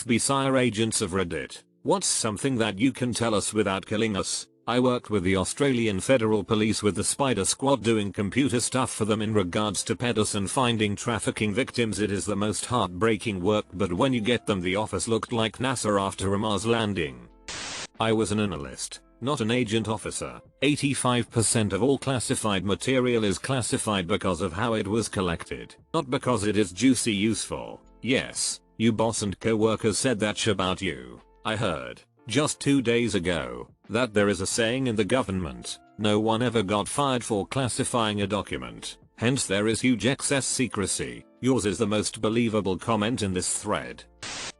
FBI agents of Reddit. What's something that you can tell us without killing us? I worked with the Australian Federal Police with the Spider Squad doing computer stuff for them in regards to pedos and finding trafficking victims. It is the most heartbreaking work, but when you get them, the office looked like NASA after a Mars landing. I was an analyst, not an agent officer. 85% of all classified material is classified because of how it was collected, not because it is juicy useful. Yes, you boss and co-workers said that sh about you. I heard, just 2 days ago, that there is a saying in the government, no one ever got fired for classifying a document, hence there is huge excess secrecy. Yours is the most believable comment in this thread.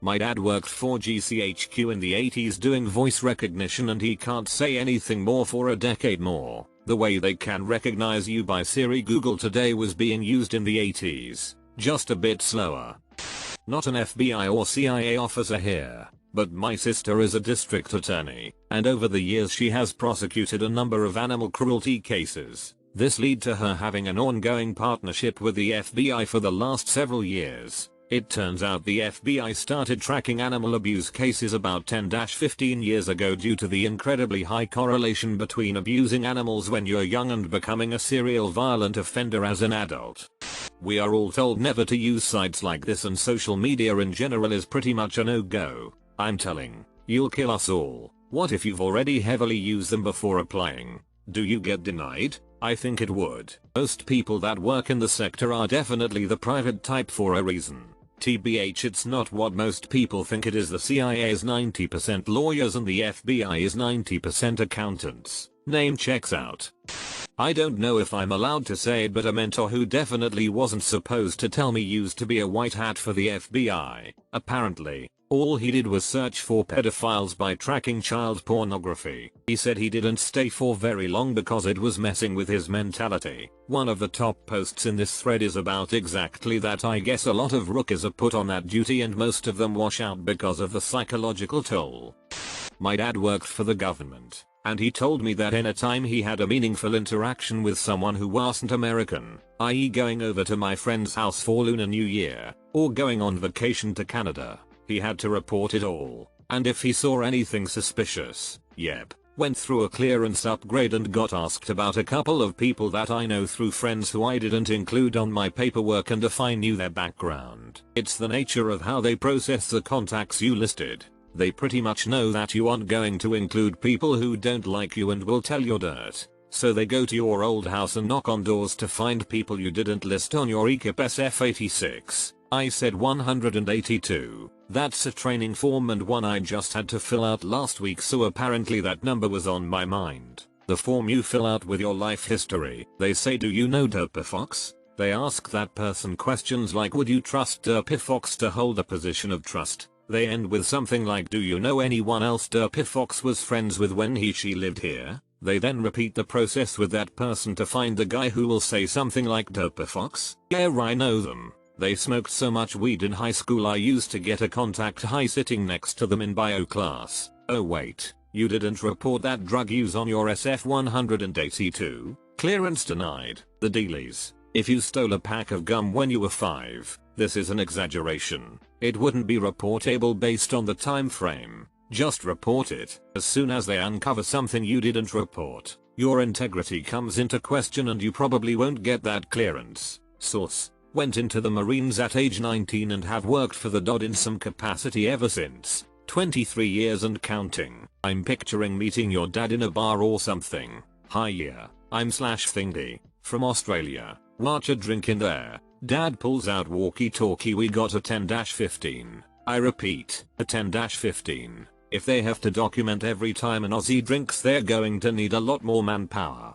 My dad worked for GCHQ in the 80s doing voice recognition, and he can't say anything more for a decade more. The way they can recognize you by Siri Google today was being used in the 80s, just a bit slower. Not an FBI or CIA officer here, but my sister is a district attorney, and over the years she has prosecuted a number of animal cruelty cases. This led to her having an ongoing partnership with the FBI for the last several years. It turns out the FBI started tracking animal abuse cases about 10-15 years ago due to the incredibly high correlation between abusing animals when you're young and becoming a serial violent offender as an adult. We are all told never to use sites like this, and social media in general is pretty much a no-go. I'm telling, you'll kill us all. What if you've already heavily used them before applying? Do you get denied? I think it would. Most people that work in the sector are definitely the private type for a reason. TBH, it's not what most people think it is. The CIA is 90% lawyers and the FBI is 90% accountants. Name checks out. I don't know if I'm allowed to say it, but a mentor who definitely wasn't supposed to tell me used to be a white hat for the FBI. Apparently, all he did was search for pedophiles by tracking child pornography. He said he didn't stay for very long because it was messing with his mentality. One of the top posts in this thread is about exactly that. I guess a lot of rookies are put on that duty and most of them wash out because of the psychological toll. My dad worked for the government, and he told me that anytime he had a meaningful interaction with someone who wasn't American, i.e. going over to my friend's house for Lunar New Year, or going on vacation to Canada, he had to report it all. And if he saw anything suspicious, went through a clearance upgrade and got asked about a couple of people that I know through friends who I didn't include on my paperwork, and if I knew their background. It's the nature of how they process the contacts you listed. They pretty much know that you aren't going to include people who don't like you and will tell your dirt. So they go to your old house and knock on doors to find people you didn't list on your EKIP SF86. I said 182. That's a training form and one I just had to fill out last week, so apparently that number was on my mind. The form you fill out with your life history. They say, do you know Derpy Fox? They ask that person questions like, would you trust Derpy Fox to hold a position of trust? They end with something like, do you know anyone else Derpy Fox was friends with when she lived here? They then repeat the process with that person to find the guy who will say something like, Derpy Fox? Yeah, I know them. They smoked so much weed in high school I used to get a contact high sitting next to them in bio class. Oh wait, you didn't report that drug use on your SF182? Clearance denied. The dealies. If you stole a pack of gum when you were 5, this is an exaggeration. It wouldn't be reportable based on the time frame. Just report it. As soon as they uncover something you didn't report, your integrity comes into question and you probably won't get that clearance. Source. Went into the Marines at age 19 and have worked for the DoD in some capacity ever since. 23 years and counting. I'm picturing meeting your dad in a bar or something. Hi, yeah, I'm /thingy from Australia. Watch a drink in there. Dad pulls out walkie-talkie. We got a 10-15. I repeat, a 10-15. If they have to document every time an Aussie drinks, they're going to need a lot more manpower.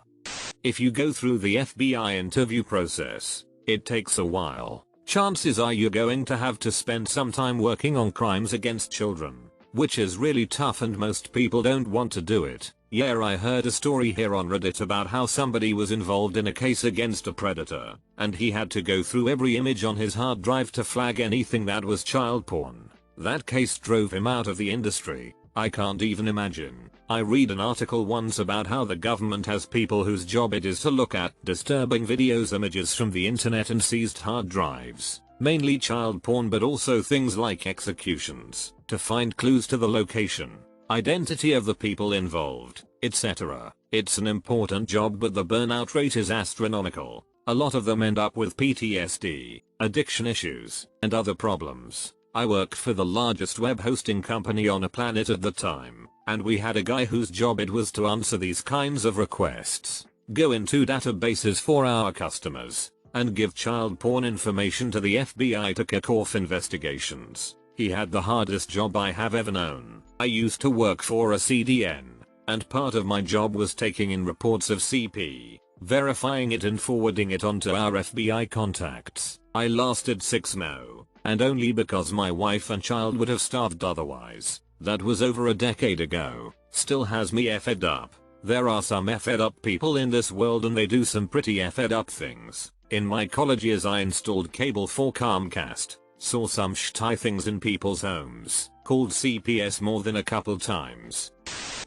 If you go through the FBI interview process, it takes a while. Chances are you're going to have to spend some time working on crimes against children, which is really tough and most people don't want to do it. Yeah, I heard a story here on Reddit about how somebody was involved in a case against a predator, and he had to go through every image on his hard drive to flag anything that was child porn. That case drove him out of the industry. I can't even imagine. I read an article once about how the government has people whose job it is to look at disturbing videos, images from the internet and seized hard drives. mainly child porn but also things like executions, to find clues to the location, identity of the people involved, etc. It's an important job but the burnout rate is astronomical. A lot of them end up with PTSD, addiction issues, and other problems. I worked for the largest web hosting company on a planet at the time, and we had a guy whose job it was to answer these kinds of requests, go into databases for our customers, and give child porn information to the FBI to kick off investigations. He had the hardest job I have ever known. I used to work for a CDN, and part of my job was taking in reports of CP, verifying it and forwarding it onto our FBI contacts. I lasted 6 months, and only because my wife and child would have starved otherwise. That was over a decade ago. Still has me effed up. There are some effed up people in this world and they do some pretty effed up things. In my college years I installed cable for Comcast, saw some shitty things in people's homes, called CPS more than a couple times.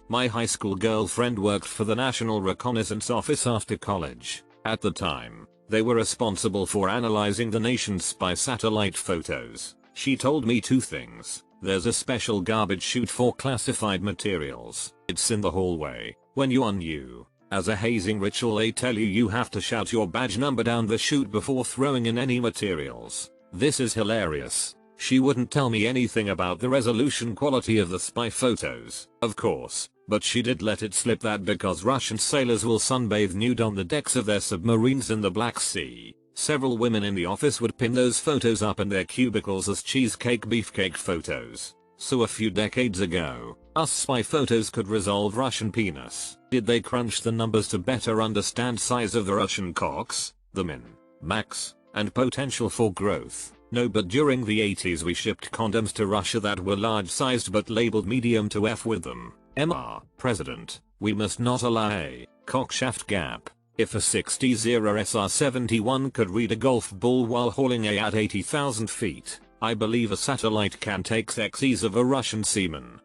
My high school girlfriend worked for the National Reconnaissance Office after college. At the time, they were responsible for analyzing the nation's spy satellite photos. She told me 2 things. There's a special garbage chute for classified materials. It's in the hallway. When you are new, as a hazing ritual they tell you have to shout your badge number down the chute before throwing in any materials. This is hilarious. She wouldn't tell me anything about the resolution quality of the spy photos, of course, but she did let it slip that because Russian sailors will sunbathe nude on the decks of their submarines in the Black Sea, several women in the office would pin those photos up in their cubicles as cheesecake beefcake photos. So a few decades ago, us spy photos could resolve Russian penis. Did they crunch the numbers to better understand size of the Russian cocks, the min, max, and potential for growth? No, but during the 80s we shipped condoms to Russia that were large sized but labeled medium to F with them. Mr. President, we must not allow a cockshaft gap. If a 60 SR-71 could read a golf ball while hauling at 80,000 feet, I believe a satellite can take sexies of a Russian seaman.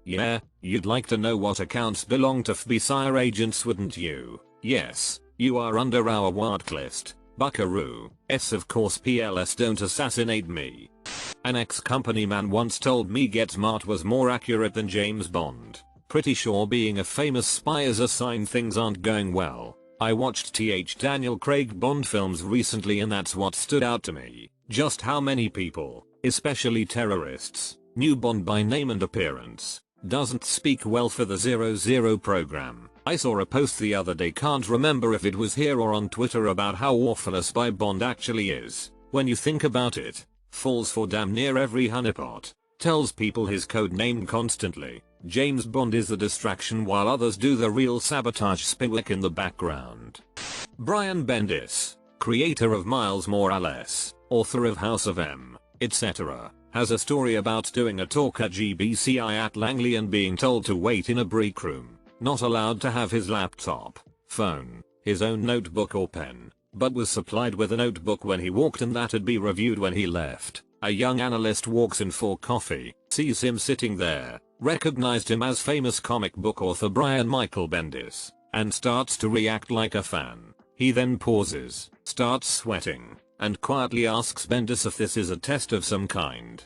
Yeah, you'd like to know what accounts belong to FBI agents, wouldn't you? Yes, you are under our watchlist. Buckaroo. Of course PLS, don't assassinate me. An ex-company man once told me Get Smart was more accurate than James Bond. Pretty sure being a famous spy is a sign things aren't going well. I watched Daniel Craig Bond films recently and that's what stood out to me. Just how many people, especially terrorists, knew Bond by name and appearance. Doesn't speak well for the 00 program. I saw a post the other day, can't remember if it was here or on Twitter, about how awful a spy Bond actually is. When you think about it, falls for damn near every honeypot, tells people his code name constantly. James Bond is the distraction while others do the real sabotage spiwik in the background. Brian Bendis, creator of Miles Morales, author of House of M, etc., has a story about doing a talk at GBCI at Langley and being told to wait in a break room, not allowed to have his laptop, phone, his own notebook or pen, but was supplied with a notebook when he walked and that'd be reviewed when he left. A young analyst walks in for coffee, sees him sitting there, recognized him as famous comic book author Brian Michael Bendis, and starts to react like a fan. He then pauses, starts sweating, and quietly asks Bendis if this is a test of some kind.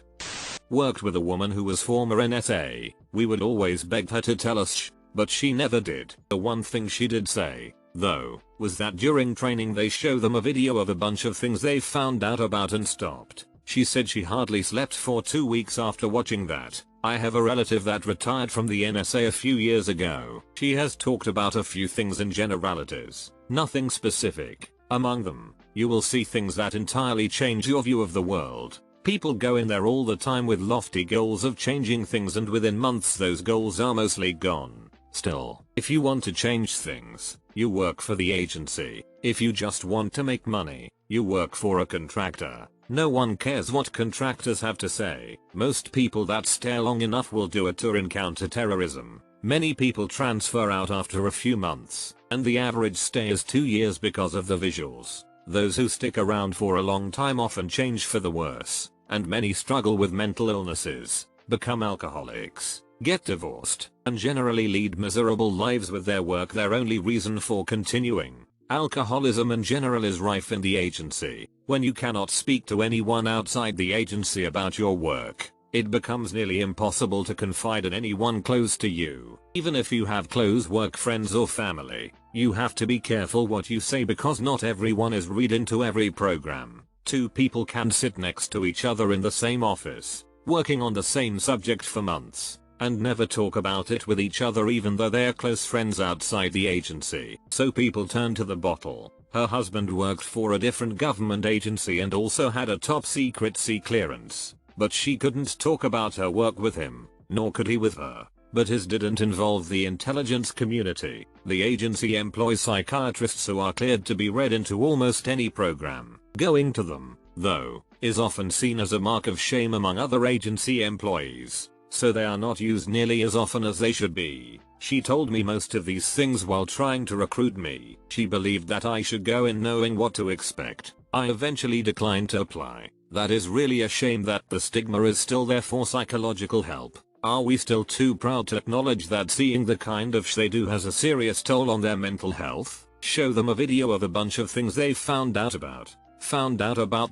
Worked with a woman who was former NSA. We would always beg her to tell us but she never did. The one thing she did say, though, was that during training they show them a video of a bunch of things they found out about and stopped. She said she hardly slept for 2 weeks after watching that. I have a relative that retired from the NSA a few years ago. She has talked about a few things in generalities, nothing specific. Among them, you will see things that entirely change your view of the world. People go in there all the time with lofty goals of changing things and within months those goals are mostly gone. Still, if you want to change things, you work for the agency. If you just want to make money, you work for a contractor. No one cares what contractors have to say. Most people that stay long enough will do it or encounter terrorism. Many people transfer out after a few months, and the average stay is 2 years because of the visuals. Those who stick around for a long time often change for the worse, and many struggle with mental illnesses, become alcoholics, get divorced, and generally lead miserable lives with their work their only reason for continuing. Alcoholism in general is rife in the agency. When you cannot speak to anyone outside the agency about your work, it becomes nearly impossible to confide in anyone close to you. Even if you have close work friends or family, you have to be careful what you say because not everyone is read into every program. Two people can sit next to each other in the same office, working on the same subject for months, and never talk about it with each other even though they're close friends outside the agency. So people turn to the bottle. Her husband worked for a different government agency and also had a top secret C clearance. But she couldn't talk about her work with him, nor could he with her. But his didn't involve the intelligence community. The agency employs psychiatrists who are cleared to be read into almost any program. Going to them, though, is often seen as a mark of shame among other agency employees, so they are not used nearly as often as they should be. She told me most of these things while trying to recruit me. She believed that I should go in knowing what to expect. I eventually declined to apply. That is really a shame that the stigma is still there for psychological help. Are we still too proud to acknowledge that seeing the kind of they do has a serious toll on their mental health? Show them a video of a bunch of things they found out about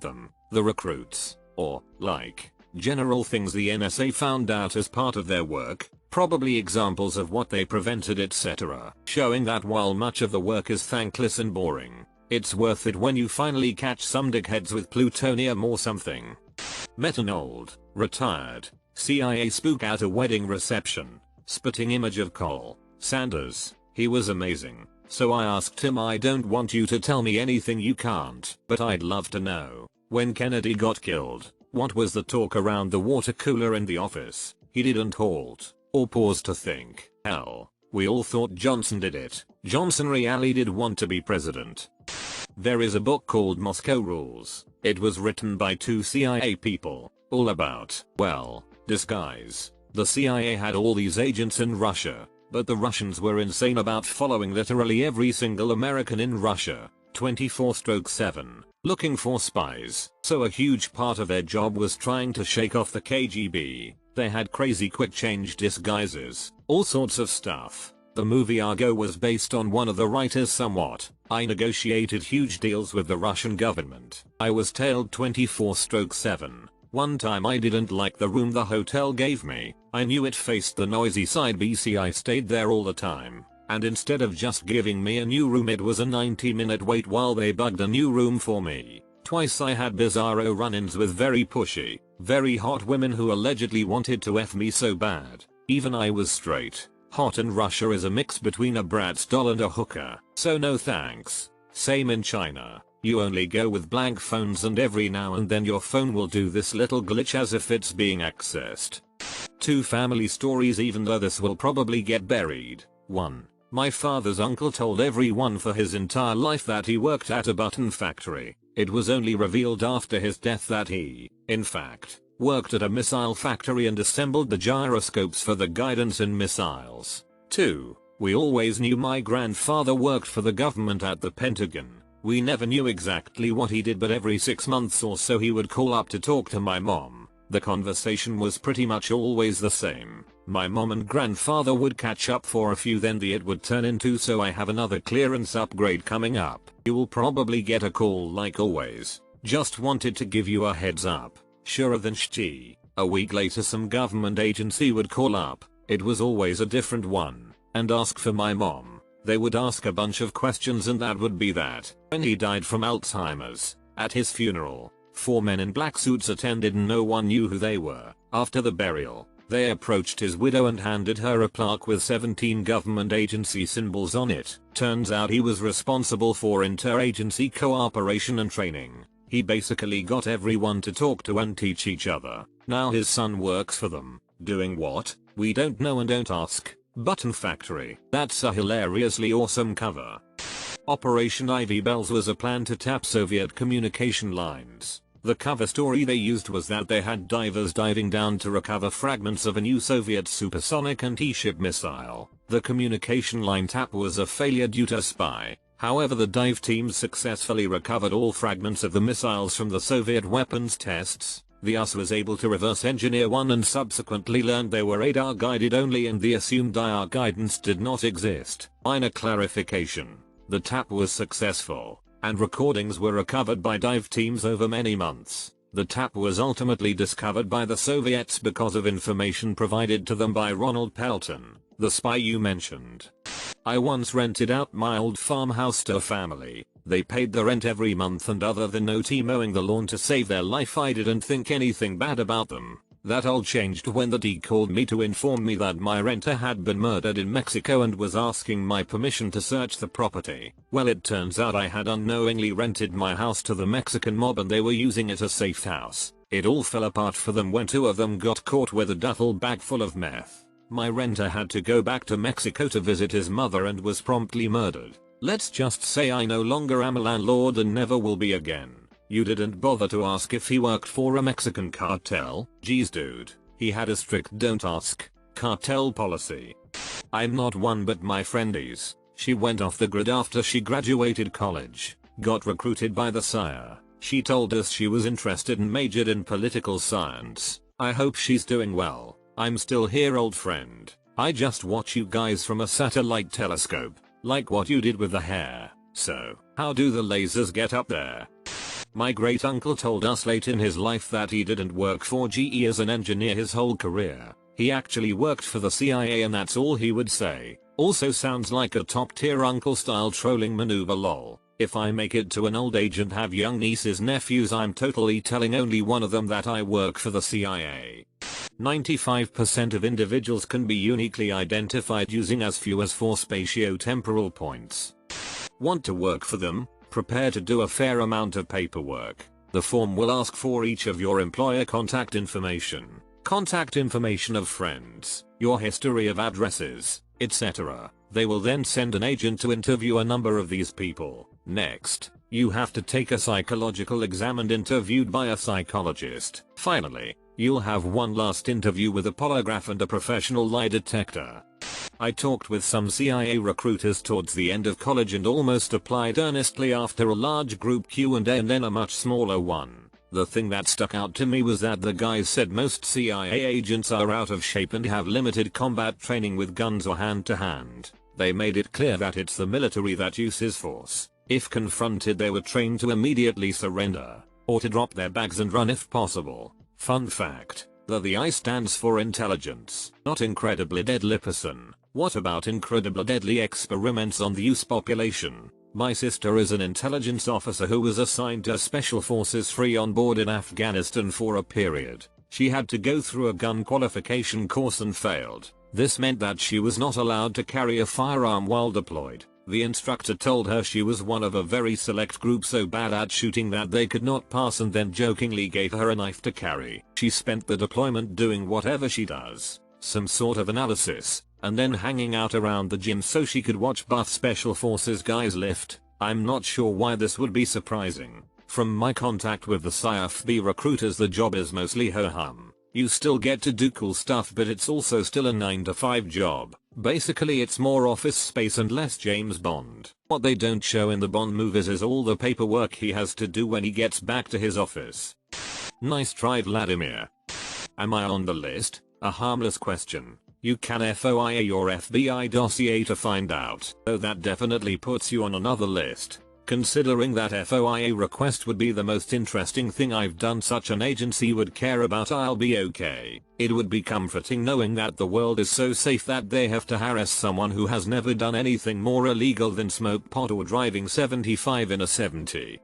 them, the recruits, or, like, general things the NSA found out as part of their work, probably examples of what they prevented, etc. Showing that while much of the work is thankless and boring, it's worth it when you finally catch some dickheads with plutonium or something. Met an old, retired, CIA spook at a wedding reception. Spitting image of Cole Sanders. He was amazing. So I asked him, I don't want you to tell me anything you can't, but I'd love to know. When Kennedy got killed, what was the talk around the water cooler in the office? He didn't halt, or pause to think. Hell, we all thought Johnson did it. Johnson really did want to be president. There is a book called Moscow Rules. It was written by two CIA people, all about, well, disguise. The CIA had all these agents in Russia, but the Russians were insane about following literally every single American in Russia, 24/7, looking for spies. So a huge part of their job was trying to shake off the KGB. They had crazy quick change disguises, all sorts of stuff. The movie Argo was based on one of the writers somewhat. I negotiated huge deals with the Russian government. I was tailed 24/7. One time I didn't like the room the hotel gave me. I knew it faced the noisy side BC. I stayed there all the time. And instead of just giving me a new room, it was a 90-minute wait while they bugged a new room for me. Twice I had bizarro run-ins with very pushy, very hot women who allegedly wanted to F me so bad. Even I was straight. Hot in Russia is a mix between a Bratz doll and a hooker, so no thanks. Same in China. You only go with blank phones and every now and then your phone will do this little glitch as if it's being accessed. Two family stories, even though this will probably get buried. 1. My father's uncle told everyone for his entire life that he worked at a button factory. It was only revealed after his death that he, in fact, worked at a missile factory and assembled the gyroscopes for the guidance in missiles. 2. We always knew my grandfather worked for the government at the Pentagon. We never knew exactly what he did, but every 6 months or so he would call up to talk to my mom. The conversation was pretty much always the same. My mom and grandfather would catch up for a few, then it would turn into, so I have another clearance upgrade coming up. You will probably get a call like always. Just wanted to give you a heads up. Surer than shti. A week later some government agency would call up. It was always a different one. And ask for my mom. They would ask a bunch of questions and that would be that. When he died from Alzheimer's, at his funeral, 4 men in black suits attended and no one knew who they were. After the burial, they approached his widow and handed her a plaque with 17 government agency symbols on it. Turns out he was responsible for interagency cooperation and training. He basically got everyone to talk to and teach each other. Now his son works for them. Doing what? We don't know and don't ask. Button Factory. That's a hilariously awesome cover. Operation Ivy Bells was a plan to tap Soviet communication lines. The cover story they used was that they had divers diving down to recover fragments of a new Soviet supersonic anti-ship missile. The communication line tap was a failure due to spy. However, the dive teams successfully recovered all fragments of the missiles from the Soviet weapons tests. The US was able to reverse engineer one and subsequently learned they were radar guided only and the assumed IR guidance did not exist. Minor clarification. The tap was successful, and recordings were recovered by dive teams over many months. The tap was ultimately discovered by the Soviets because of information provided to them by Ronald Pelton, the spy you mentioned. I once rented out my old farmhouse to a family. They paid the rent every month, and other than OT mowing the lawn to save their life, I didn't think anything bad about them. That all changed when the D called me to inform me that my renter had been murdered in Mexico and was asking my permission to search the property. Well, it turns out I had unknowingly rented my house to the Mexican mob and they were using it as a safe house. It all fell apart for them when 2 of them got caught with a duffel bag full of meth. My renter had to go back to Mexico to visit his mother and was promptly murdered. Let's just say I no longer am a landlord and never will be again. You didn't bother to ask if he worked for a Mexican cartel? Geez dude, he had a strict don't ask cartel policy. I'm not one, but my friend is. She went off the grid after she graduated college, got recruited by the sire. She told us she was interested and majored in political science. I hope she's doing well. I'm still here, old friend. I just watch you guys from a satellite telescope, like what you did with the hair. So, how do the lasers get up there? My great uncle told us late in his life that he didn't work for GE as an engineer his whole career. He actually worked for the CIA, and that's all he would say. Also sounds like a top tier uncle style trolling maneuver, lol. If I make it to an old age and have young nieces nephews, I'm totally telling only one of them that I work for the CIA. 95% of individuals can be uniquely identified using as few as 4 spatio-temporal points. Want to work for them? Prepare to do a fair amount of paperwork. The form will ask for each of your employer contact information of friends, your history of addresses, etc. They will then send an agent to interview a number of these people. Next, you have to take a psychological exam and interviewed by a psychologist. Finally, you'll have one last interview with a polygraph and a professional lie detector. I talked with some CIA recruiters towards the end of college and almost applied earnestly after a large group Q&A and then a much smaller one. The thing that stuck out to me was that the guys said most CIA agents are out of shape and have limited combat training with guns or hand-to-hand. They made it clear that it's the military that uses force. If confronted, they were trained to immediately surrender, or to drop their bags and run if possible. Fun fact, the I stands for intelligence, not incredibly deadly person. What about incredibly deadly experiments on the US population? My sister is an intelligence officer who was assigned to Special Forces Free on board in Afghanistan for a period. She had to go through a gun qualification course and failed. This meant that she was not allowed to carry a firearm while deployed. The instructor told her she was one of a very select group so bad at shooting that they could not pass, and then jokingly gave her a knife to carry. She spent the deployment doing whatever she does, some sort of analysis, and then hanging out around the gym so she could watch buff Special Forces guys lift. I'm not sure why this would be surprising. From my contact with the CIFB recruiters, the job is mostly ho-hum. You still get to do cool stuff, but it's also still a 9 to 5 job. Basically it's more office space and less James Bond. What they don't show in the Bond movies is all the paperwork he has to do when he gets back to his office. Nice try, Vladimir. Am I on the list? A harmless question. You can FOIA your FBI dossier to find out. Though that definitely puts you on another list. Considering that FOIA request would be the most interesting thing I've done such an agency would care about, I'll be okay. It would be comforting knowing that the world is so safe that they have to harass someone who has never done anything more illegal than smoke pot or driving 75 in a 70.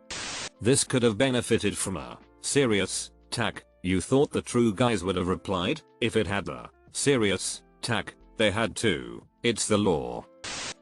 This could have benefited from a serious tack. You thought the true guys would have replied? If it had a serious tack, they had to. It's the law.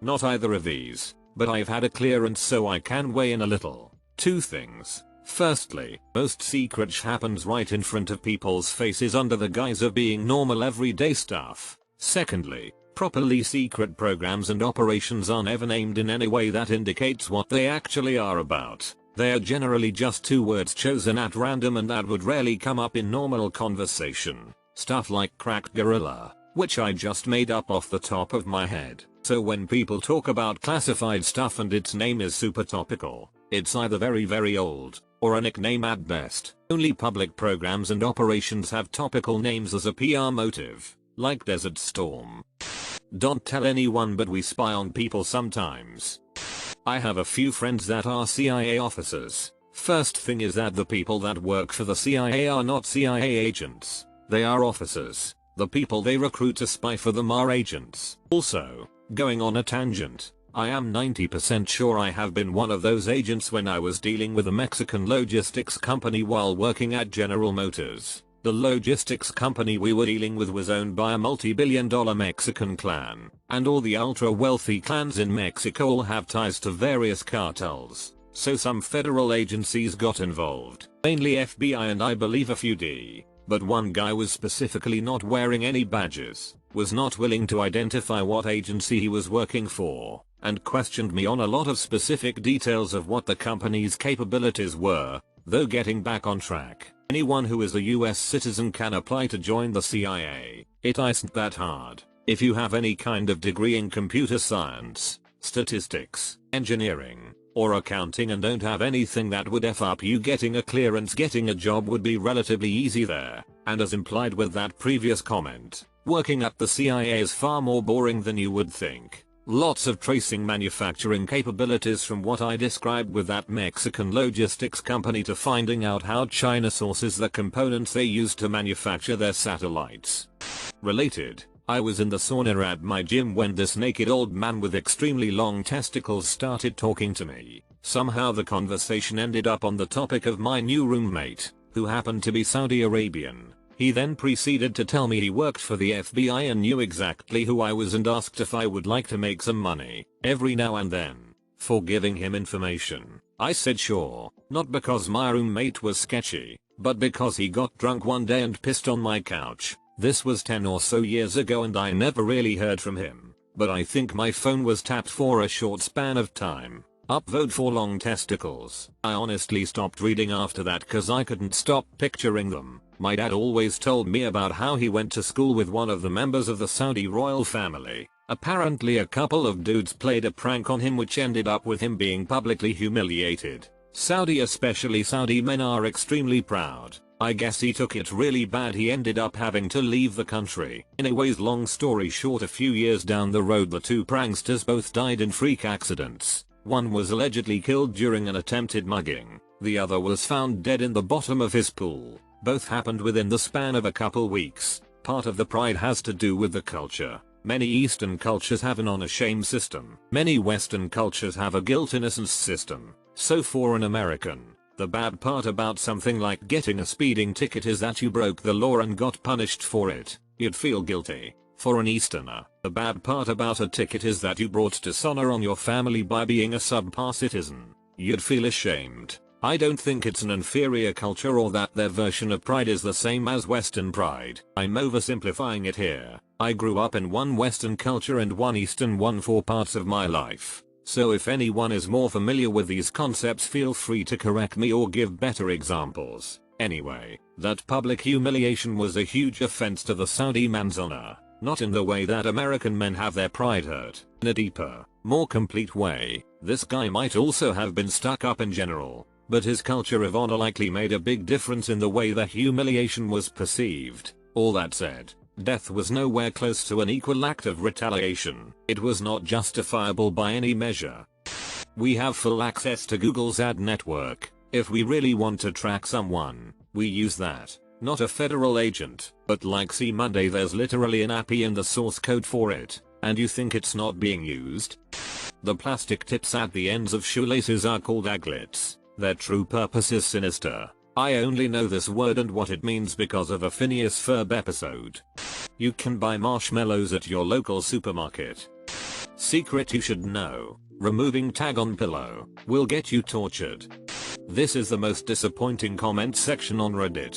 Not either of these. But I've had a clearance so I can weigh in a little. 2 things. Firstly, most secret sh happens right in front of people's faces under the guise of being normal everyday stuff. Secondly, properly secret programs and operations are never named in any way that indicates what they actually are about. They are generally just 2 words chosen at random and that would rarely come up in normal conversation. Stuff like cracked gorilla, which I just made up off the top of my head. So when people talk about classified stuff and its name is super topical, it's either very old, or a nickname at best. Only public programs and operations have topical names as a PR motive, like Desert Storm. Don't tell anyone, but we spy on people sometimes. I have a few friends that are CIA officers. First thing is that the people that work for the CIA are not CIA agents. They are officers. The people they recruit to spy for them are agents. Also, going on a tangent, I am 90% sure I have been one of those agents when I was dealing with a Mexican logistics company while working at General Motors. The logistics company we were dealing with was owned by a multi-billion-dollar Mexican clan, and all the ultra-wealthy clans in Mexico all have ties to various cartels, so some federal agencies got involved, mainly FBI and I believe a few D, but one guy was specifically not wearing any badges, was not willing to identify what agency he was working for, and questioned me on a lot of specific details of what the company's capabilities were. Though getting back on track, anyone who is a US citizen can apply to join the CIA. It isn't that hard. If you have any kind of degree in computer science, statistics, engineering, or accounting and don't have anything that would F up you getting a clearance, getting a job would be relatively easy there. And as implied with that previous comment, working at the CIA is far more boring than you would think. Lots of tracing manufacturing capabilities from what I described with that Mexican logistics company to finding out how China sources the components they use to manufacture their satellites. Related, I was in the sauna at my gym when this naked old man with extremely long testicles started talking to me. Somehow the conversation ended up on the topic of my new roommate, who happened to be Saudi Arabian. He then proceeded to tell me he worked for the FBI and knew exactly who I was and asked if I would like to make some money every now and then for giving him information. I said sure, not because my roommate was sketchy, but because he got drunk one day and pissed on my couch. This was 10 or so years ago and I never really heard from him, but I think my phone was tapped for a short span of time. Upvote for long testicles. I honestly stopped reading after that cause I couldn't stop picturing them. My dad always told me about how he went to school with one of the members of the Saudi royal family. Apparently a couple of dudes played a prank on him which ended up with him being publicly humiliated. Especially Saudi men are extremely proud. I guess he took it really bad. He ended up having to leave the country. Anyways, long story short, a few years down the road the two pranksters both died in freak accidents. One was allegedly killed during an attempted mugging. The other was found dead in the bottom of his pool. Both happened within the span of a couple weeks. Part of the pride has to do with the culture. Many Eastern cultures have an honor shame system. Many Western cultures have a guilt innocence system. So for an American, the bad part about something like getting a speeding ticket is that you broke the law and got punished for it. You'd feel guilty. For an Easterner, the bad part about a ticket is that you brought dishonor on your family by being a subpar citizen. You'd feel ashamed. I don't think it's an inferior culture or that their version of pride is the same as Western pride. I'm oversimplifying it here. I grew up in one Western culture and one Eastern one for parts of my life. So if anyone is more familiar with these concepts, feel free to correct me or give better examples. Anyway, that public humiliation was a huge offense to the Saudi man's honor. Not in the way that American men have their pride hurt. In a deeper, more complete way. This guy might also have been stuck up in general, but his culture of honor likely made a big difference in the way the humiliation was perceived. All that said, death was nowhere close to an equal act of retaliation. It was not justifiable by any measure. We have full access to Google's ad network. If we really want to track someone, we use that. Not a federal agent, but like see Monday, there's literally an API in the source code for it, and you think it's not being used? The plastic tips at the ends of shoelaces are called aglets. Their true purpose is sinister. I only know this word and what it means because of a Phineas Ferb episode. You can buy marshmallows at your local supermarket. Secret you should know. Removing tag on pillow will get you tortured. This is the most disappointing comment section on Reddit.